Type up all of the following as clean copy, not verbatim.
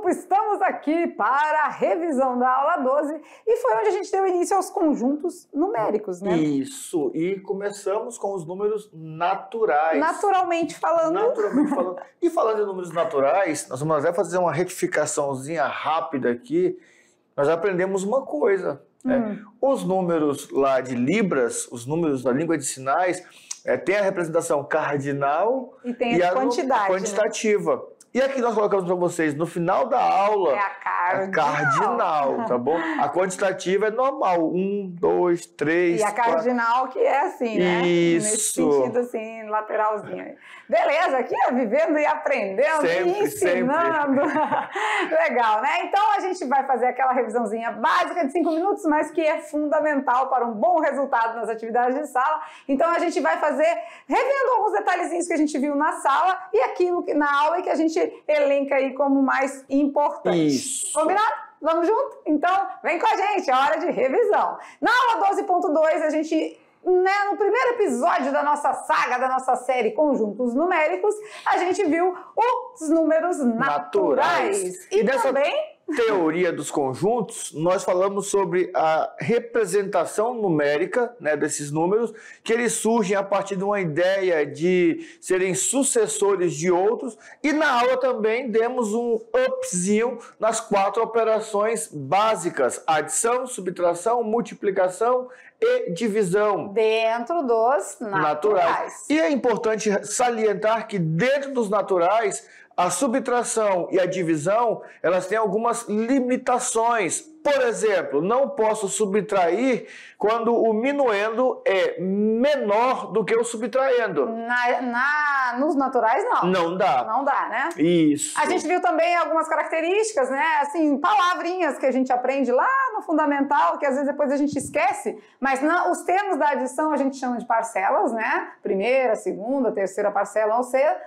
grupo, estamos aqui para a revisão da aula 12 e foi onde a gente deu início aos conjuntos numéricos, né? Isso, e começamos com os números naturais. Naturalmente falando. Naturalmente falando. E falando de números naturais, nós vamos fazer uma retificaçãozinha rápida aqui. Nós aprendemos uma coisa. Os números lá de Libras, os números da língua de sinais, tem a representação cardinal e tem a quantitativa. Né? E aqui nós colocamos para vocês, no final da aula, é a cardinal, tá bom? A quantitativa é normal, 1, 2, 3, E a cardinal que é assim, né? Isso. Nesse sentido assim, lateralzinho. Beleza, aqui vivendo e aprendendo e ensinando. Legal, né? Então a gente vai fazer aquela revisãozinha básica de 5 minutos, mas que é fundamental para um bom resultado nas atividades de sala. Então a gente vai fazer, revendo alguns detalhezinhos que a gente viu na sala e aquilo que, na aula que a gente elenca aí como mais importante. Isso. Combinado? Vamos junto? Então, vem com a gente, é hora de revisão. Na aula 12.2, a gente, no primeiro episódio da nossa saga, da nossa série Conjuntos Numéricos, a gente viu os números naturais. E também... teoria dos conjuntos, nós falamos sobre a representação numérica, né, desses números, que eles surgem a partir de uma ideia de serem sucessores de outros, e na aula também demos um upzinho nas 4 operações básicas: adição, subtração, multiplicação e divisão. Dentro dos naturais. E é importante salientar que dentro dos naturais, a subtração e a divisão, elas têm algumas limitações. Por exemplo, não posso subtrair quando o minuendo é menor do que o subtraendo. Nos naturais, não. Não dá. Não dá, né? Isso. A gente viu também algumas características, né? Assim, palavrinhas que a gente aprende lá no fundamental, que às vezes depois a gente esquece, mas os termos da adição a gente chama de parcelas, né? Primeira, segunda, terceira parcela, ou seja,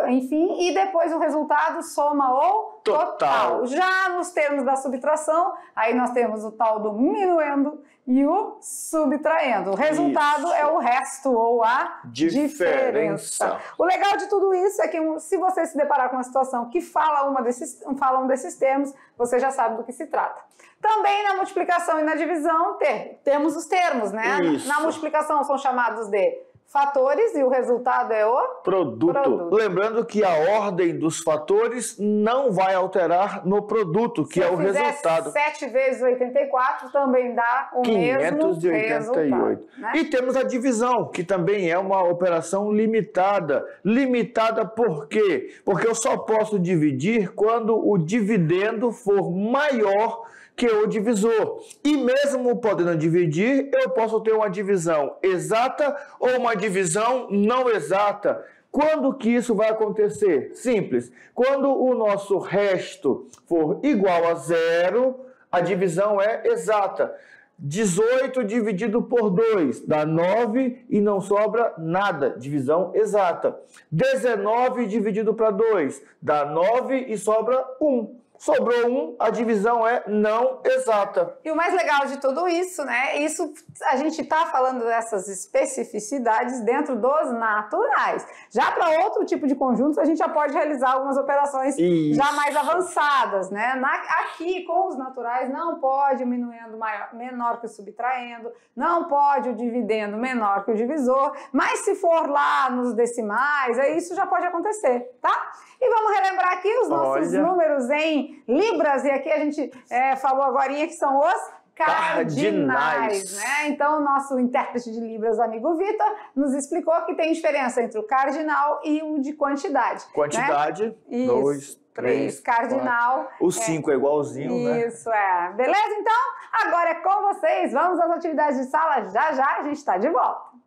enfim, e depois o resultado soma ou total. Já nos termos da subtração, aí nós temos o tal do minuendo e o subtraendo. O resultado é o resto ou a diferença. O legal de tudo isso é que se você se deparar com uma situação que fala um desses termos, você já sabe do que se trata. Também na multiplicação e na divisão temos os termos, né? Isso. Na multiplicação são chamados de fatores e o resultado é o produto. Lembrando que a ordem dos fatores não vai alterar no produto, que é o resultado. 7 vezes 84 também dá o mesmo resultado. Né? E temos a divisão, que também é uma operação limitada. Limitada por quê? Porque eu só posso dividir quando o dividendo for maior que o divisor. E mesmo podendo dividir, eu posso ter uma divisão exata ou uma divisão não exata. Quando que isso vai acontecer? Simples. Quando o nosso resto for igual a 0, a divisão é exata. 18 dividido por 2 dá 9 e não sobra nada. Divisão exata. 19 dividido para 2 dá 9 e sobra 1. Sobrou 1, a divisão é não exata. E o mais legal de tudo isso, né? Isso a gente está falando dessas especificidades dentro dos naturais. Já para outro tipo de conjuntos, a gente já pode realizar algumas operações já mais avançadas, né? Aqui, com os naturais, não pode o minuendo menor que o subtraendo, não pode o dividendo menor que o divisor, mas se for lá nos decimais, isso já pode acontecer, tá? E vamos relembrar aqui os nossos números em Libras, e aqui a gente falou agorinha que são os cardinais, né? Então, o nosso intérprete de Libras, amigo Vitor, nos explicou que tem diferença entre o cardinal e o de quantidade. Quantidade, né? 2, 3, cardinal. 4. O 5 é igualzinho, né? Isso, Beleza? Então, agora é com vocês. Vamos às atividades de sala. Já a gente está de volta.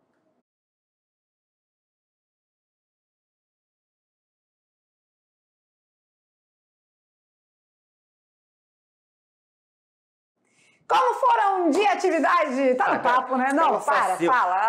Como foram de atividade? Tá no papo, né? Não, fala.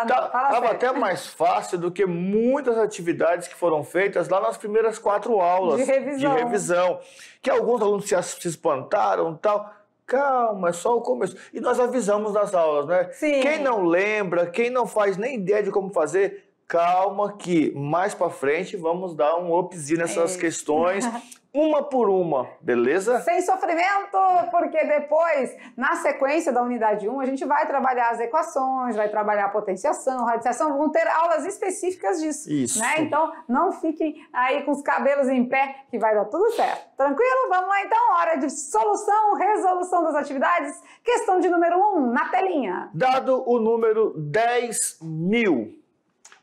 Tava até mais fácil do que muitas atividades que foram feitas lá nas primeiras 4 aulas de revisão. Que alguns alunos se espantaram e tal. Calma, é só o começo. E nós avisamos nas aulas, né? Sim. Quem não lembra, quem não faz nem ideia de como fazer, calma que mais para frente vamos dar um upzinho nessas questões, uma por uma, beleza? Sem sofrimento, porque depois, na sequência da unidade 1, a gente vai trabalhar as equações, vai trabalhar a potenciação, radiciação, vão ter aulas específicas disso. Isso. Né? Então, não fiquem aí com os cabelos em pé, que vai dar tudo certo. Tranquilo? Vamos lá então, hora de solução, resolução das atividades. Questão de número 1, na telinha. Dado o número 10.000,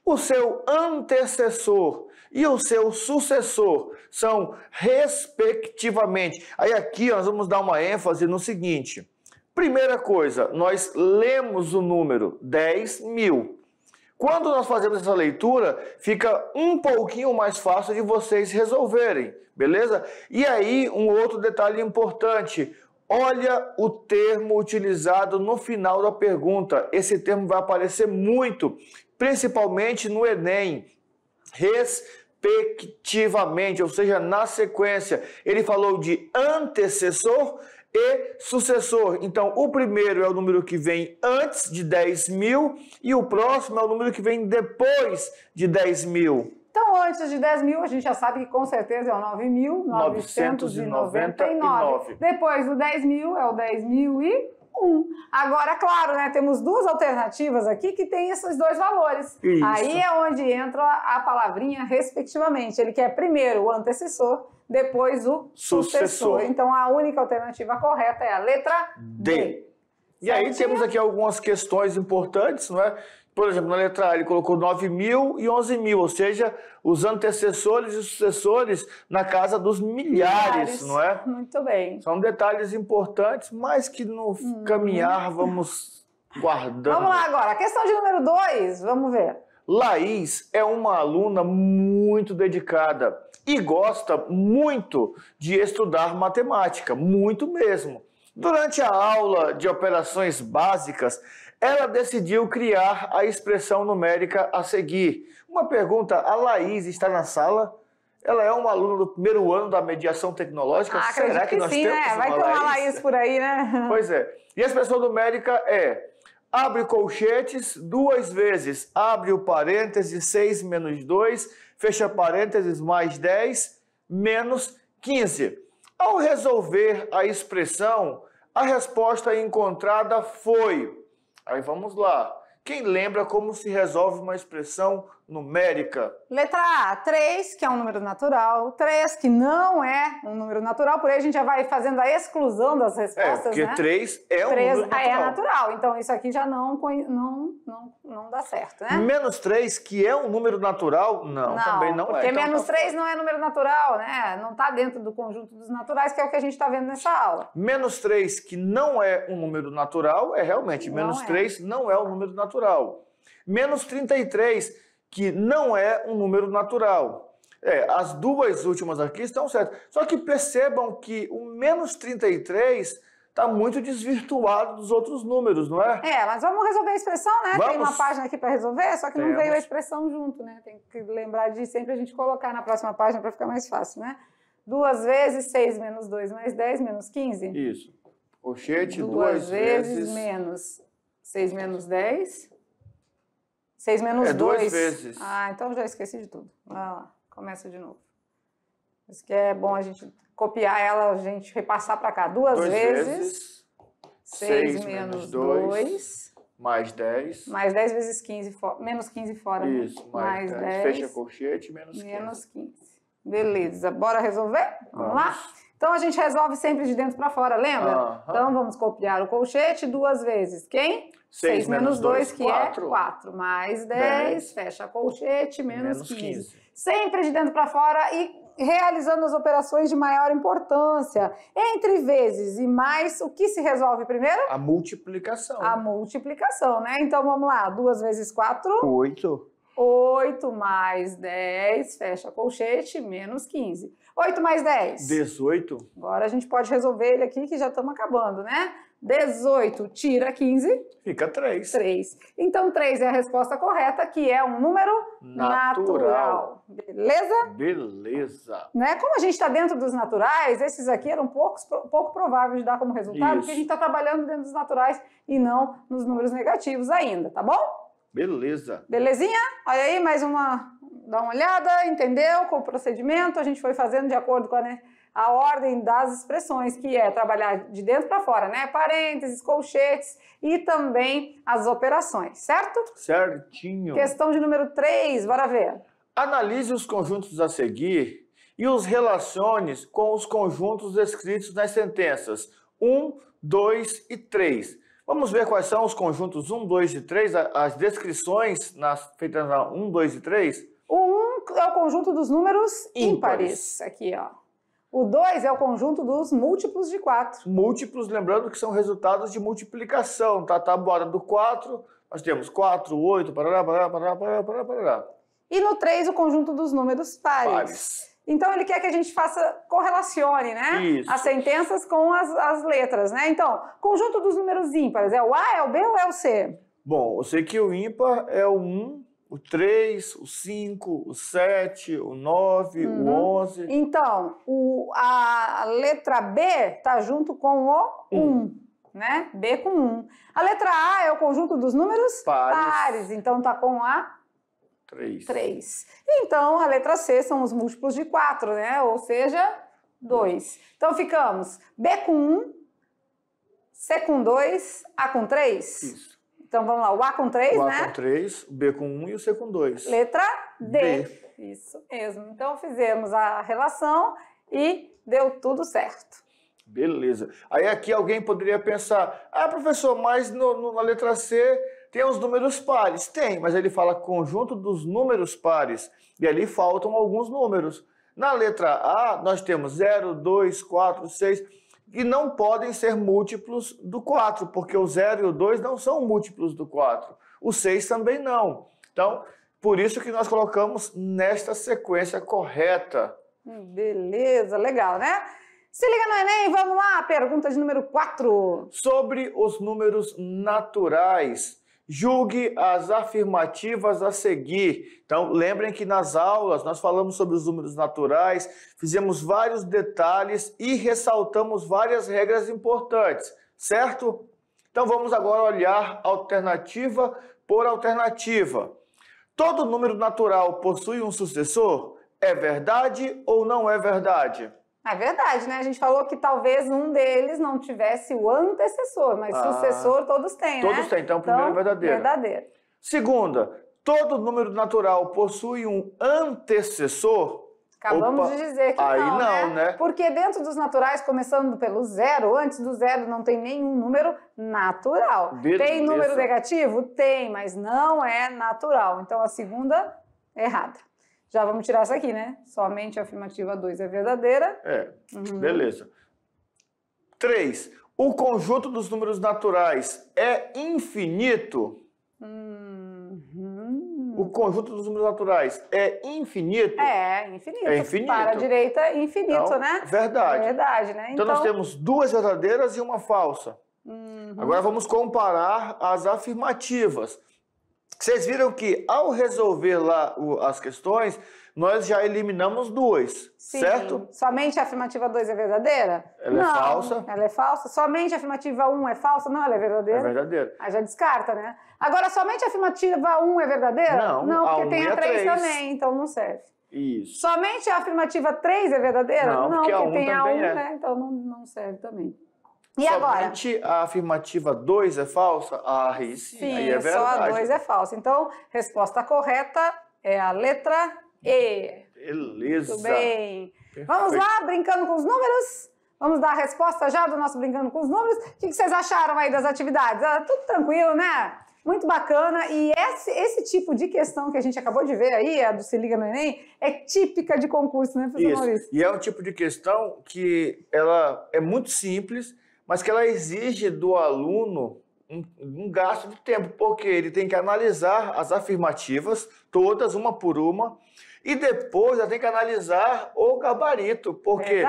o seu antecessor e o seu sucessor são, respectivamente... Aí aqui nós vamos dar uma ênfase no seguinte. Primeira coisa, nós lemos o número 10.000. Quando nós fazemos essa leitura, fica um pouquinho mais fácil de vocês resolverem, beleza? E aí, um outro detalhe importante. Olha o termo utilizado no final da pergunta. Esse termo vai aparecer muito, principalmente no Enem. Respectivamente, ou seja, na sequência. Ele falou de antecessor e sucessor. Então, o primeiro é o número que vem antes de 10.000 e o próximo é o número que vem depois de 10.000. Então, antes de 10.000, a gente já sabe que com certeza é o 9.999. Depois do 10.000 é o 10.001. Agora, claro, né, temos duas alternativas aqui que tem esses dois valores. Isso. Aí é onde entra a palavrinha respectivamente. Ele quer primeiro o antecessor, depois o sucessor. Então, a única alternativa correta é a letra D. E aí temos aqui algumas questões importantes, não é? Por exemplo, na letra A ele colocou 9.000 e 11.000, ou seja, os antecessores e sucessores na casa dos milhares, não é? Muito bem. São detalhes importantes, mas que no caminhar vamos guardando. Vamos lá agora, a questão de número 2, vamos ver. Laís é uma aluna muito dedicada e gosta muito de estudar matemática, muito mesmo. Durante a aula de operações básicas, ela decidiu criar a expressão numérica a seguir. Uma pergunta, a Laís está na sala? Ela é uma aluna do primeiro ano da mediação tecnológica? Será que nós temos né? Vai ter uma Laís por aí, né? Pois é. E a expressão numérica é: abre colchetes 2 vezes, abre o parênteses 6 menos 2, fecha parênteses mais 10, menos 15. Ao resolver a expressão, a resposta encontrada foi... Aí vamos lá. Quem lembra como se resolve uma expressão numérica? Letra A, 3, que é um número natural. 3, que não é um número natural. Por aí a gente já vai fazendo a exclusão das respostas, porque né? 3 é um número natural. É natural. Então isso aqui já não dá certo, né? Menos 3, que é um número natural? Não, também não é. Porque então, menos 3 não é número natural, né? Não está dentro do conjunto dos naturais, que é o que a gente está vendo nessa aula. Menos 3, que não é um número natural, é realmente. Menos 3 não é um número natural. Menos 33, que não é um número natural. As duas últimas aqui estão certas. Só que percebam que o menos 33 está muito desvirtuado dos outros números, não é? Mas vamos resolver a expressão, né? Vamos. Tem uma página aqui para resolver, só que não veio a expressão junto, né? Tem que lembrar de sempre a gente colocar na próxima página para ficar mais fácil, né? 2 vezes 6 menos 2 mais 10 menos 15. Isso. Colchete 2 vezes menos 6 menos 10. 6 menos 2. 2 vezes. Então já esqueci de tudo. Vai lá, começa de novo. Isso que é bom a gente copiar ela, a gente repassar para cá. 2 vezes 6 menos 2 mais 10. Mais 10 vezes 15, menos 15 fora. Isso, mais 10. Fecha colchete, menos 15. Menos 15. Beleza, bora resolver? Vamos lá? Então a gente resolve sempre de dentro para fora, lembra? Então vamos copiar o colchete 2 vezes. Quem? 6 menos 2, que é 4. Mais 10, fecha colchete, menos 15. Sempre de dentro para fora e realizando as operações de maior importância. Entre vezes e mais, o que se resolve primeiro? A multiplicação. A multiplicação, né? Então vamos lá, 2 vezes 4. 8. 8 mais 10, fecha colchete, menos 15. 8 mais 10? 18. Agora a gente pode resolver ele aqui, que já estamos acabando, né? 18 tira 15. Fica 3. 3. Então 3 é a resposta correta, que é um número natural. Beleza? Beleza. Né? Como a gente está dentro dos naturais, esses aqui eram pouco prováveis de dar como resultado, porque a gente está trabalhando dentro dos naturais e não nos números negativos ainda, tá bom? Beleza. Belezinha? Olha aí, mais uma, dá uma olhada, entendeu? Com o procedimento, a gente foi fazendo de acordo com a ordem das expressões, que é trabalhar de dentro para fora, né? Parênteses, colchetes e também as operações, certo? Certinho. Questão de número 3, bora ver. Analise os conjuntos a seguir e os relacione com os conjuntos descritos nas sentenças 1, 2 e 3. Vamos ver quais são os conjuntos 1, 2 e 3, as descrições feitas na 1, 2 e 3? O 1 é o conjunto dos números ímpares. Aqui, ó. O 2 é o conjunto dos múltiplos de 4. Múltiplos, lembrando que são resultados de multiplicação. Tá? A tabuada do 4, nós temos 4, 8, parará, parará, parará, parará, parará, parará. E no 3, o conjunto dos números pares. Então, ele quer que a gente correlacione, né? Isso. As sentenças com as letras, né? Então, conjunto dos números ímpares, é o A, é o B ou é o C? Bom, eu sei que o ímpar é o 1, o 3, o 5, o 7, o 9, o 11. Então, a letra B está junto com o 1, né? B com 1. A letra A é o conjunto dos números pares. Então, está com a 3. Então, a letra C são os múltiplos de 4, né? Ou seja, 2. Então, ficamos B com 1, C com 2, A com 3. Isso. Então, vamos lá. O A com 3, né? O A com 3, o B com 1 e o C com 2. Letra D. B. Isso mesmo. Então, fizemos a relação e deu tudo certo. Beleza. Aí aqui alguém poderia pensar, professor, mas na letra C tem os números pares. Tem, mas ele fala conjunto dos números pares. E ali faltam alguns números. Na letra A, nós temos 0, 2, 4, 6... que não podem ser múltiplos do 4, porque o 0 e o 2 não são múltiplos do 4. O 6 também não. Então, por isso que nós colocamos nesta sequência correta. Beleza, legal, né? Se liga no Enem, vamos lá, pergunta de número 4. Sobre os números naturais, julgue as afirmativas a seguir. Então, lembrem que nas aulas nós falamos sobre os números naturais, fizemos vários detalhes e ressaltamos várias regras importantes, certo? Então, vamos agora olhar alternativa por alternativa. Todo número natural possui um sucessor? É verdade ou não é verdade? É verdade, né? A gente falou que talvez um deles não tivesse o antecessor, mas sucessor todos têm, né? Todos têm, então o primeiro é verdadeiro. Verdadeiro. Segunda, todo número natural possui um antecessor? Acabamos de dizer que aí não, né? Porque dentro dos naturais, começando pelo 0, antes do 0 não tem nenhum número natural. Beleza. Tem número negativo? Tem, mas não é natural. Então a segunda é errada. Já vamos tirar essa aqui, né? Somente a afirmativa 2 é verdadeira. Beleza. 3. O conjunto dos números naturais é infinito? O conjunto dos números naturais é infinito? É, infinito. É infinito. Para a direita, infinito, então, né? Verdade. Verdade, né? Então nós temos duas verdadeiras e uma falsa. Agora vamos comparar as afirmativas. Vocês viram que ao resolver lá as questões, nós já eliminamos duas, Sim. certo? Somente a afirmativa 2 é verdadeira? Ela é falsa. Ela é falsa. Somente a afirmativa 1 é falsa? Não, ela é verdadeira. É verdadeira. Aí já descarta, né? Agora, somente a afirmativa 1 é verdadeira? Não, porque tem a 3 também, então não serve. Isso. Somente a afirmativa 3 é verdadeira? Não, porque a 1 tem a 1, também é. né? Então não serve também. E somente agora? A afirmativa 2 é falsa? Aí sim, aí é verdade. Só a 2 é falsa. Então, resposta correta é a letra E. Beleza. Muito bem. Perfeito. Vamos lá, brincando com os números? Vamos dar a resposta já do nosso Brincando com os Números? O que vocês acharam aí das atividades? Tudo tranquilo, né? Muito bacana. E esse tipo de questão que a gente acabou de ver aí, a do Se Liga no Enem, é típica de concurso, né, professor Maurício? E é um tipo de questão que ela é muito simples, mas que ela exige do aluno um gasto de tempo, porque ele tem que analisar as afirmativas, todas, uma por uma, e depois já tem que analisar o gabarito, porque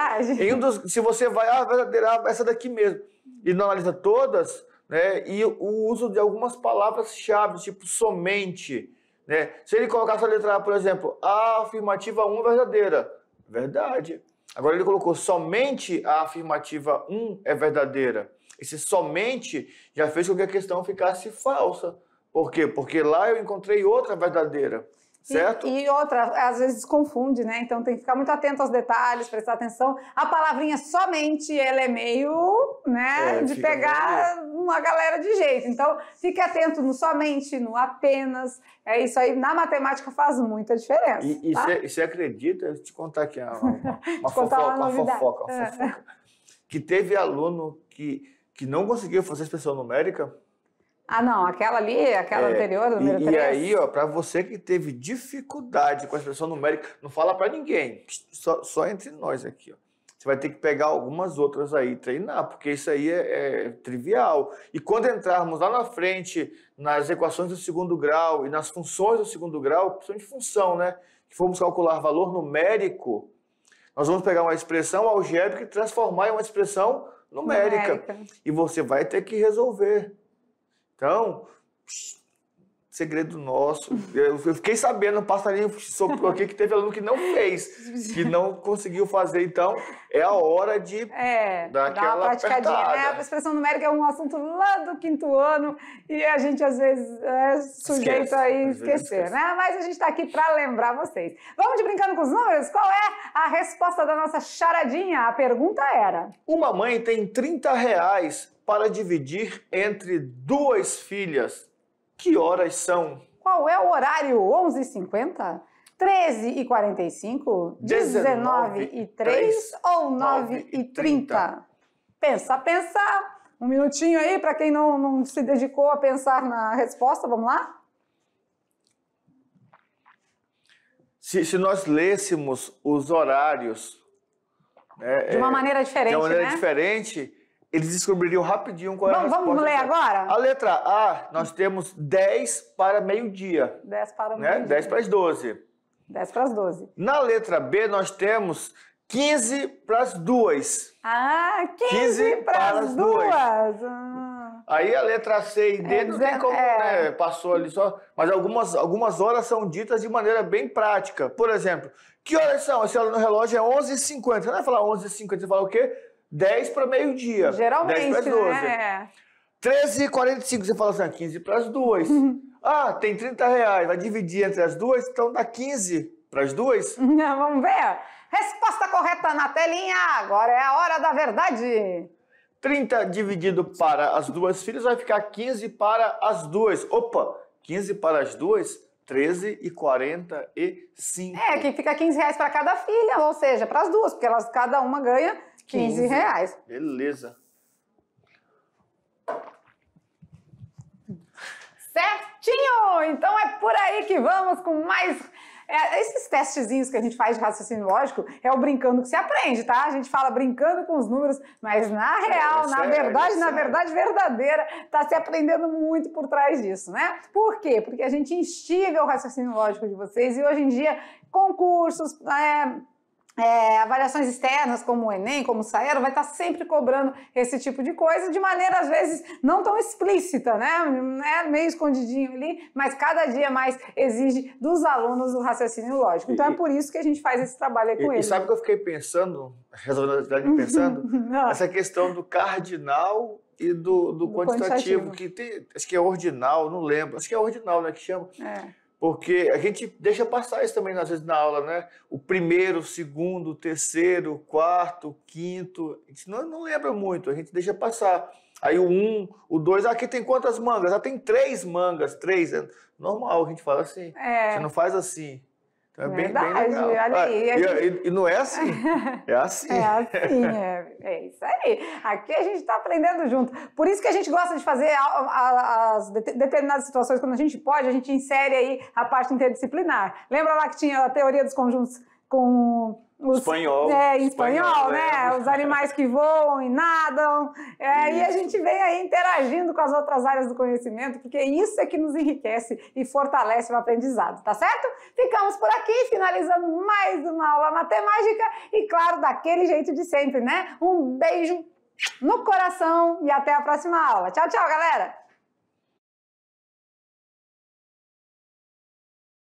se você vai, verdadeira, essa daqui mesmo, e não analisa todas, né, e o uso de algumas palavras-chave, tipo somente, né, se ele colocasse a letra A, por exemplo, a afirmativa 1 é verdadeira, verdade. Agora ele colocou somente a afirmativa 1 é verdadeira. Esse somente já fez com que a questão ficasse falsa. Por quê? Porque lá eu encontrei outra verdadeira. Certo? E outra, às vezes confunde, né? Então tem que ficar muito atento aos detalhes, prestar atenção. A palavrinha somente, ela é meio, né, de pegar uma galera de jeito. Então fique atento no somente, no apenas. É isso aí, na matemática faz muita diferença. E tá? você acredita? Deixa eu te contar aqui uma fofoca. Que teve aluno que não conseguiu fazer expressão numérica. Ah, não, aquela anterior, número 3. E aí, ó, para você que teve dificuldade com a expressão numérica, não fala para ninguém, só entre nós aqui, ó. Você vai ter que pegar algumas outras aí e treinar, porque isso aí é trivial. E quando entrarmos lá na frente, nas equações do segundo grau e nas funções do segundo grau, principalmente função, né? Que formos calcular valor numérico, nós vamos pegar uma expressão algébrica e transformar em uma expressão numérica. E você vai ter que resolver. Então, segredo nosso. Eu fiquei sabendo, um passarinho soprou aqui que teve aluno que não fez, que não conseguiu fazer. Então, é a hora de dar aquela praticadinha, né? A expressão numérica é um assunto lá do 5º ano e a gente, às vezes, é sujeito a esquecer, né? Mas a gente está aqui para lembrar vocês. Vamos de brincando com os números? Qual é a resposta da nossa charadinha? A pergunta era... Uma mãe tem R$30 para dividir entre 2 filhas. Que horas são? Qual é o horário? 11h50? 13h45? 19h03 ou 9h30? Pensa. Um minutinho aí para quem não se dedicou a pensar na resposta. Vamos lá? Se nós lêssemos os horários... de uma maneira diferente, de uma maneira diferente... Eles descobririam rapidinho qual é a resposta. Vamos ler agora? A letra A, nós temos 10 para meio-dia. 10 para meio-dia. 10 para as 12. 10 para as 12. Na letra B, nós temos 15 para as 2. Ah, 15 para as 2. Aí a letra C e D não tem como, né? Passou ali só. Mas algumas horas são ditas de maneira bem prática. Por exemplo, que horas são? Esse no relógio é 11h50. Você não vai falar 11h50, você fala o quê? 10 para meio-dia. Geralmente, 10 para as 12. Né? 13h45, você fala assim, 15 para as 2. Ah, tem R$30, vai dividir entre as 2, então dá 15 para as 2. Vamos ver. Resposta correta na telinha, agora é a hora da verdade. 30 dividido para as 2 filhas vai ficar 15 para as 2. Opa, 15 para as 2, 13h45. Que fica R$15 para cada filha, ou seja, para as 2, porque cada uma ganha R$15. Beleza. Certinho! Então é por aí que vamos com mais... esses testezinhos que a gente faz de raciocínio lógico é o brincando que se aprende, tá? A gente fala brincando com os números, mas na real, na verdade verdadeira, tá se aprendendo muito por trás disso, né? Por quê? Porque a gente instiga o raciocínio lógico de vocês e hoje em dia concursos... avaliações externas como o Enem, como o Saero, vai estar sempre cobrando esse tipo de coisa de maneira, às vezes, não tão explícita, né? Meio escondidinho ali, mas cada dia mais exige dos alunos o raciocínio lógico. Então é por isso que a gente faz esse trabalho aí com eles. E sabe o que eu fiquei pensando, essa questão do cardinal e do quantitativo, que tem, acho que é ordinal, não lembro, acho que é ordinal, né, que chama. Porque a gente deixa passar isso também, às vezes, na aula, né? O primeiro, o segundo, o terceiro, o quarto, o quinto. A gente não lembra muito, a gente deixa passar. Aí o 1, o 2, aqui tem quantas mangas? Tem 3 mangas, 3. É normal, a gente fala assim. Você não faz assim. Então é bem legal. Olha aí, e não é assim. É assim. É isso aí. Aqui a gente está aprendendo junto. Por isso que a gente gosta de fazer as determinadas situações, quando a gente pode, a gente insere aí a parte interdisciplinar. Lembra lá que tinha a teoria dos conjuntos com... em espanhol, né? Os animais que voam e nadam. E a gente vem aí interagindo com as outras áreas do conhecimento, porque isso é que nos enriquece e fortalece o aprendizado, tá certo? Ficamos por aqui, finalizando mais uma aula matemática e, claro, daquele jeito de sempre, né? Um beijo no coração e até a próxima aula. Tchau, tchau, galera!